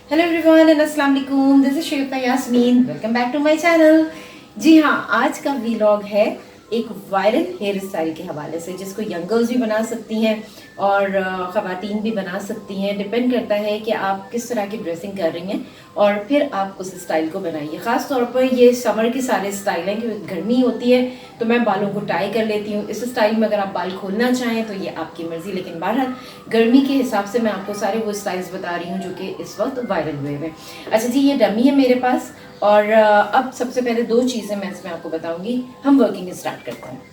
Hello everyone and अस्सलाम वालेकुम, this is Shifa Yasmeen. Welcome back to my channel. जी हाँ, आज का व्लॉग है एक वायरल हेयर स्टाइल के हवाले से, जिसको यंग गर्ल्स भी बना सकती हैं और ख़वातीन भी बना सकती हैं। डिपेंड करता है कि आप किस तरह की ड्रेसिंग कर रही हैं और फिर आप उस स्टाइल को बनाइए। ख़ास तौर पर ये समर के सारे स्टाइल हैं, क्योंकि गर्मी होती है तो मैं बालों को टाई कर लेती हूँ। इस स्टाइल में अगर आप बाल खोलना चाहें तो ये आपकी मर्ज़ी, लेकिन बहरहाल गर्मी के हिसाब से मैं आपको सारे वो स्टाइल्स बता रही हूँ जो कि इस वक्त वायरल हुए हैं। अच्छा जी, ये डमी है मेरे पास और अब सबसे पहले दो चीज़ें मैं इसमें आपको बताऊंगी। हम वर्किंग स्टार्ट करते हैं।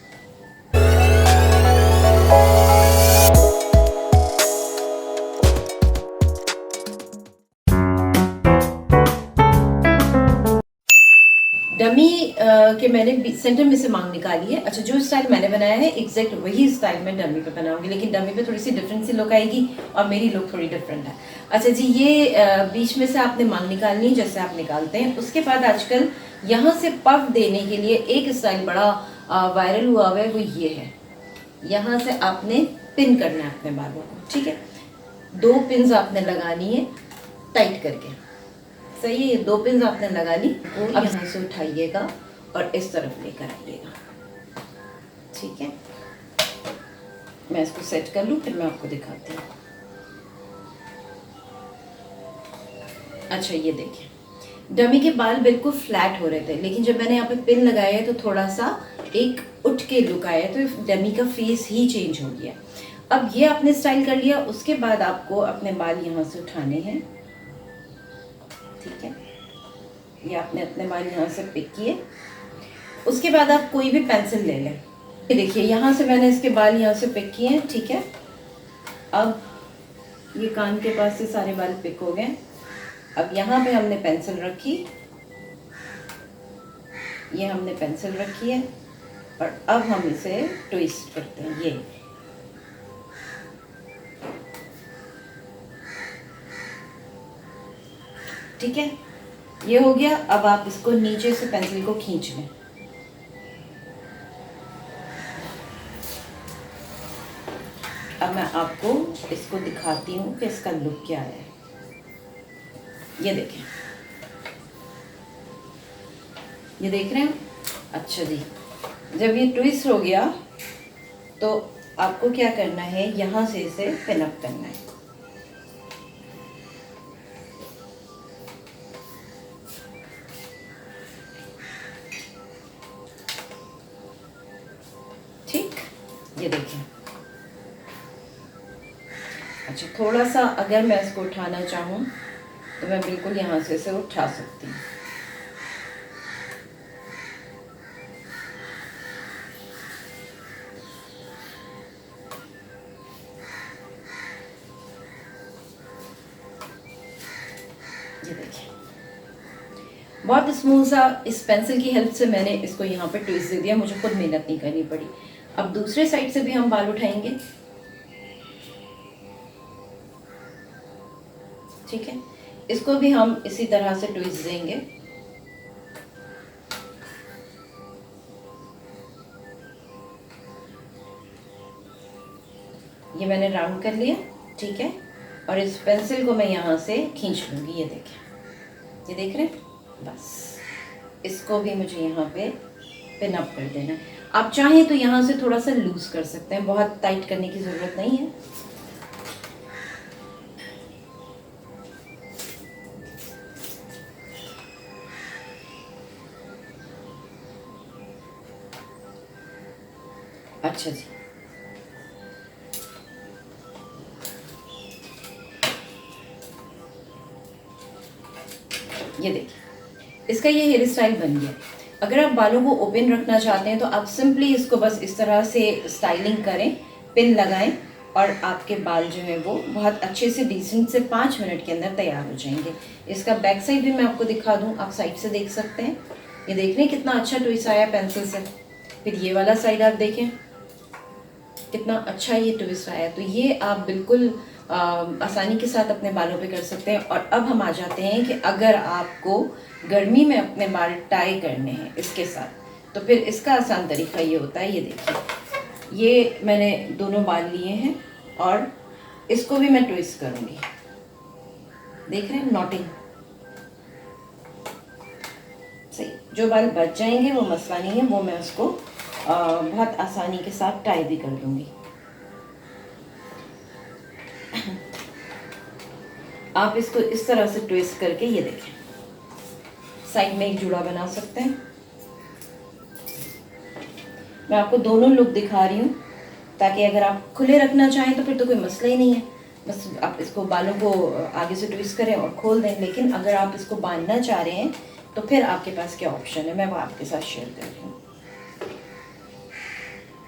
डमी के मैंने सेंटर में से मांग निकाली है। अच्छा, जो स्टाइल मैंने बनाया है एग्जैक्ट वही स्टाइल मैं डमी पे बनाऊंगी, लेकिन डमी पे थोड़ी सी डिफरेंट सी लुक आएगी और मेरी लुक थोड़ी डिफरेंट है। अच्छा जी, ये बीच में से आपने मांग निकालनी है जैसे आप निकालते हैं। उसके बाद आजकल यहाँ से पफ देने के लिए एक स्टाइल बड़ा वायरल हुआ हुआ है, वो ये है। यहाँ से आपने पिन करना है अपने बालों को, ठीक है। दो पिन्स आपने लगानी है टाइट करके। सही है, ये दो पिन्स आपने लगा ली। अब यहाँ से उठाइएगा और इस तरफ लेकर आइएगा, ठीक है। मैं इसको सेट कर लूँ फिर मैं आपको दिखाती हूँ। अच्छा, ये देखिए, डमी के बाल बिल्कुल फ्लैट हो रहे थे, लेकिन जब मैंने यहाँ पे पिन लगाया है तो थोड़ा सा एक उठ के लुक आया, तो डमी का फेस ही चेंज हो गया। अब ये आपने स्टाइल कर लिया। उसके बाद आपको अपने बाल यहाँ से उठाने हैं, ठीक है। ये आपने अपने बाल यहाँ से पिक किए। उसके बाद आप कोई भी पेंसिल ले लें। ये देखिए, यहाँ से मैंने इसके बाल यहाँ से पिक किए हैं, ठीक है। अब ये कान के पास से सारे बाल पिक हो गए। अब यहाँ पे हमने पेंसिल रखी, ये हमने पेंसिल रखी है और अब हम इसे ट्विस्ट करते हैं। ये ठीक है, ये हो गया। अब आप इसको नीचे से पेंसिल को खींच लें। अब मैं आपको इसको दिखाती हूँ कि इसका लुक क्या है। ये देखें, ये देख रहे हैं। अच्छा जी, जब ये ट्विस्ट हो गया तो आपको क्या करना है, यहाँ से इसे पिन अप करना है। ठीक, ये देखें। अच्छा, थोड़ा सा अगर मैं इसको उठाना चाहूँ तो मैं बिल्कुल यहाँ से इसे उठा सकती हूँ। ये देखिए, बहुत स्मूथ सा। इस पेंसिल की हेल्प से मैंने इसको यहाँ पे ट्विस्ट दे दिया, मुझे खुद मेहनत नहीं करनी पड़ी। अब दूसरे साइड से भी हम बाल उठाएंगे, ठीक है। इसको भी हम इसी तरह से ट्विस्ट देंगे। ये मैंने राउंड कर लिया, ठीक है। और इस पेंसिल को मैं यहाँ से खींच लूँगी। ये देखें, ये देख रहे हैं। बस इसको भी मुझे यहाँ पे पिन अप कर देना है। आप चाहें तो यहाँ से थोड़ा सा लूज कर सकते हैं, बहुत टाइट करने की ज़रूरत नहीं है। अच्छा जी, ये देखिए, इसका ये हेयर स्टाइल बन गया। अगर आप बालों को ओपन रखना चाहते हैं तो आप सिंपली इसको बस इस तरह से स्टाइलिंग करें, पिन लगाएं और आपके बाल जो है वो बहुत अच्छे से डिसेंट से 5 मिनट के अंदर तैयार हो जाएंगे। इसका बैक साइड भी मैं आपको दिखा दूं, आप साइड से देख सकते हैं। ये देख रहे हैं कितना अच्छा ट्विस्ट आया पेंसिल से। फिर ये वाला साइड आप देखें कितना अच्छा ये ट्विस्ट आया। तो ये आप बिल्कुल आसानी के साथ अपने बालों पे कर सकते हैं। और अब हम आ जाते हैं कि अगर आपको गर्मी में अपने बाल टाई करने हैं इसके साथ, तो फिर इसका आसान तरीका ये होता है। ये देखिए, ये मैंने दोनों बाल लिए हैं और इसको भी मैं ट्विस्ट करूँगी। देख रहे हैं नॉटिंग। सही, जो बाल बच जाएंगे वो मसला नहीं है, वो मैं उसको बहुत आसानी के साथ टाई भी कर दूंगी। आप इसको इस तरह से ट्विस्ट करके ये देखें, साइड में एक जूड़ा बना सकते हैं। मैं आपको दोनों लुक दिखा रही हूँ ताकि अगर आप खुले रखना चाहें तो फिर तो कोई मसला ही नहीं है, बस आप इसको बालों को आगे से ट्विस्ट करें और खोल दें। लेकिन अगर आप इसको बांधना चाह रहे हैं तो फिर आपके पास क्या ऑप्शन है, मैं वो आपके साथ शेयर कर रही हूँ।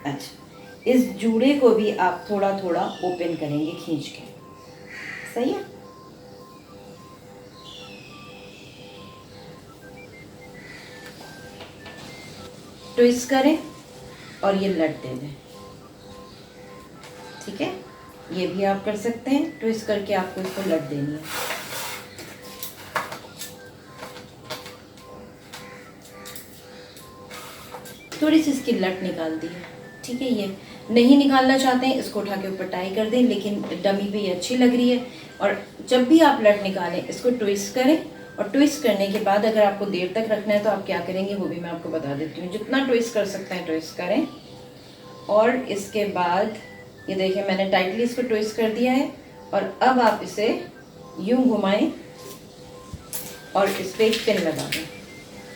अच्छा, इस जूड़े को भी आप थोड़ा थोड़ा ओपन करेंगे खींच के, सही है। ट्विस्ट करें और ये लट दे दें, ठीक है। ये भी आप कर सकते हैं, ट्विस्ट करके आपको इसको लट देनी है। थोड़ी सी इसकी लट निकाल दी है, ठीक है। ये नहीं निकालना चाहते हैं इसको उठा के ऊपर टाई कर दें, लेकिन डमी पे ये अच्छी लग रही है। और जब भी आप लट निकालें इसको ट्विस्ट करें, और ट्विस्ट करने के बाद अगर आपको देर तक रखना है तो आप क्या करेंगे वो भी मैं आपको बता देती हूँ। जितना ट्विस्ट कर सकते हैं ट्विस्ट करें, और इसके बाद ये देखिए मैंने टाइटली इसको ट्विस्ट कर दिया है। और अब आप इसे यूं घुमाएं और इस पर एक पिन लगा दें,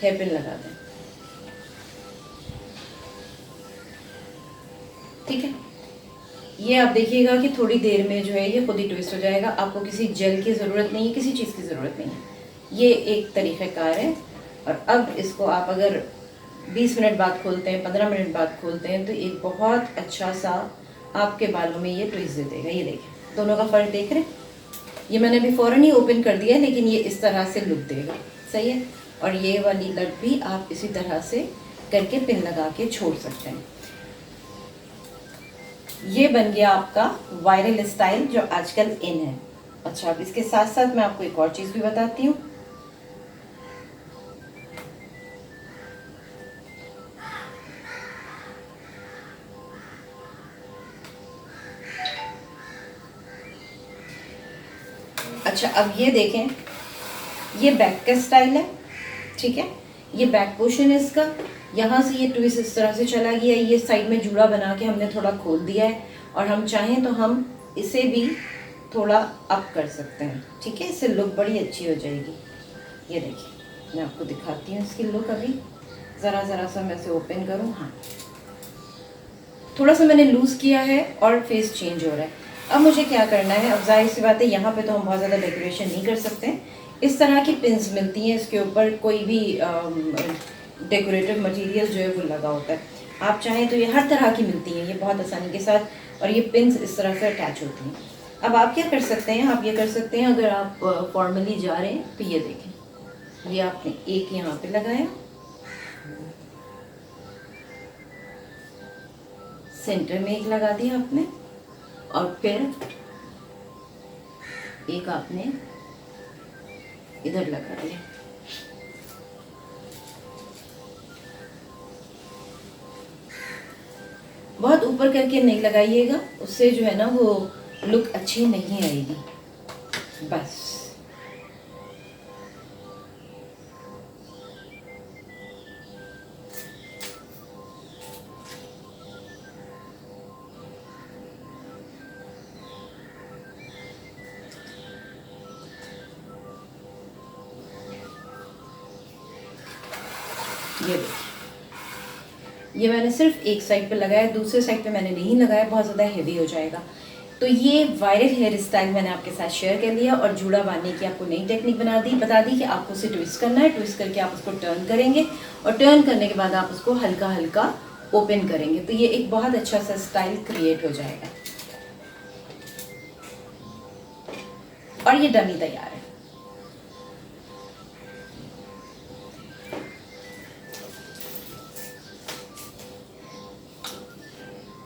हेयर पिन लगा दें, ठीक है। ये आप देखिएगा कि थोड़ी देर में जो है ये खुद ही ट्विस्ट हो जाएगा, आपको किसी जेल की ज़रूरत नहीं है, किसी चीज़ की ज़रूरत नहीं है। ये एक तरीक़ाकार है। और अब इसको आप अगर 20 मिनट बाद खोलते हैं, 15 मिनट बाद खोलते हैं, तो एक बहुत अच्छा सा आपके बालों में ये ट्विस्ट दे देगा। ये देखिए दोनों का फ़र्क देख रहे हैं। ये मैंने अभी फ़ौरन ही ओपन कर दिया है, लेकिन ये इस तरह से लुक देगा, सही है। और ये वाली लट भी आप इसी तरह से करके पिन लगा के छोड़ सकते हैं। ये बन गया आपका वायरल स्टाइल जो आजकल इन है। अच्छा, अब इसके साथ साथ मैं आपको एक और चीज़ भी बताती हूँ। अच्छा, अब ये देखें, ये बैक का स्टाइल है, ठीक है। ये बैक पोर्शन है इसका, यहाँ से ये ट्विस्ट इस तरह से चला गया, ये साइड में जूड़ा बना के हमने थोड़ा खोल दिया है। और हम चाहें तो हम इसे भी थोड़ा अप कर सकते हैं, ठीक है। इससे लुक बड़ी अच्छी हो जाएगी। ये देखिए मैं आपको दिखाती हूँ इसकी लुक। अभी ज़रा सा मैं इसे ओपन करूँ, हाँ थोड़ा सा मैंने लूज़ किया है और फेस चेंज हो रहा है। अब मुझे क्या करना है, अब जाहिर सी बात है यहाँ पे तो हम बहुत ज़्यादा डेकोरेशन नहीं कर सकते। इस तरह की पिन्स मिलती हैं, इसके ऊपर कोई भी डेकोरेटिव मटेरियल जो है वो लगा होता है। आप चाहें तो ये हर तरह की मिलती हैं, ये बहुत आसानी के साथ, और ये पिन्स इस तरह से अटैच होती हैं। अब आप क्या कर सकते हैं, आप ये कर सकते हैं, अगर आप फॉर्मली जा रहे हैं तो ये देखें, ये आपने एक यहाँ पे लगाया, सेंटर में एक लगा दिया आपने, और फिर एक आपने इधर लगा दिया। बहुत ऊपर करके नहीं लगाइएगा, उससे जो है ना वो लुक अच्छी नहीं आएगी। बस ये देखिए, ये मैंने सिर्फ एक साइड पे लगाया, दूसरे साइड पे मैंने नहीं लगाया, बहुत ज़्यादा हेवी हो जाएगा। तो ये वायरल हेयर स्टाइल मैंने आपके साथ शेयर कर लिया, और जूड़ा बांधने की आपको नई टेक्निक बता दी कि आपको उसे ट्विस्ट करना है। ट्विस्ट करके आप उसको टर्न करेंगे, और टर्न करने के बाद आप उसको हल्का हल्का ओपन करेंगे, तो ये एक बहुत अच्छा सा स्टाइल क्रिएट हो जाएगा। और ये डमी तैयार है।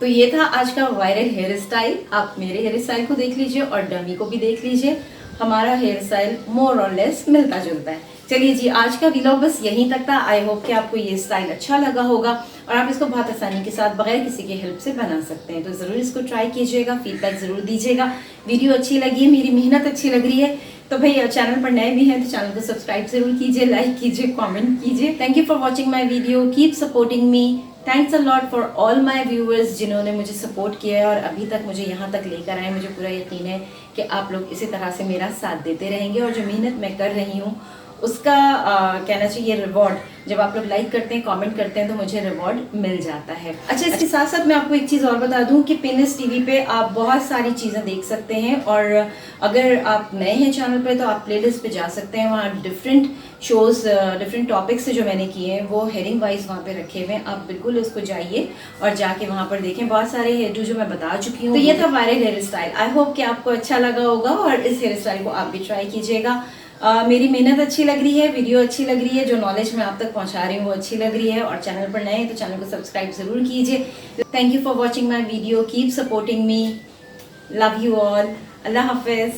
तो ये था आज का वायरल हेयर स्टाइल। आप मेरे हेयर स्टाइल को देख लीजिए और डमी को भी देख लीजिए, हमारा हेयर स्टाइल मोर और लेस मिलता जुलता है। चलिए जी, आज का व्लॉग बस यहीं तक था। आई होप कि आपको ये स्टाइल अच्छा लगा होगा, और आप इसको बहुत आसानी के साथ बगैर किसी की हेल्प से बना सकते हैं। तो ज़रूर इसको ट्राई कीजिएगा, फीडबैक ज़रूर दीजिएगा। वीडियो अच्छी लगी है, मेरी मेहनत अच्छी लग रही है तो भाई चैनल पर नए भी हैं तो चैनल को सब्सक्राइब जरूर कीजिए, लाइक कीजिए, कमेंट कीजिए। Thank you for watching my video, keep supporting me. Thanks a lot for all my viewers जिन्होंने मुझे सपोर्ट किया है और अभी तक मुझे यहाँ तक लेकर आए। मुझे पूरा यकीन है कि आप लोग इसी तरह से मेरा साथ देते रहेंगे और जो मेहनत मैं कर रही हूँ उसका कहना चाहिए रिवॉर्ड, जब आप लोग लाइक करते हैं, कमेंट करते हैं तो मुझे रिवॉर्ड मिल जाता है। अच्छा, इसके साथ साथ मैं आपको एक चीज़ और बता दूं कि पिनिस टीवी पे आप बहुत सारी चीज़ें देख सकते हैं और अगर आप नए हैं चैनल पे तो आप प्लेलिस्ट पे जा सकते हैं। वहाँ डिफरेंट शोज़, डिफरेंट टॉपिक्स से जो मैंने किए हैं वो हेडिंग वाइज वहाँ पे रखे हुए हैं। आप बिल्कुल उसको जाइए और जाके वहाँ पर देखें। बहुत सारे हेयर डू जो मैं बता चुकी हूँ। तो ये था viral hair style. I hope कि आपको अच्छा लगा होगा और इस हेयर स्टाइल को आप भी ट्राई कीजिएगा। मेरी मेहनत अच्छी लग रही है, वीडियो अच्छी लग रही है, जो नॉलेज मैं आप तक पहुंचा रही हूँ वो अच्छी लग रही है और चैनल पर नए हैं तो चैनल को सब्सक्राइब जरूर कीजिए। Thank you for watching my video, keep supporting me, love you all, Allah Hafiz.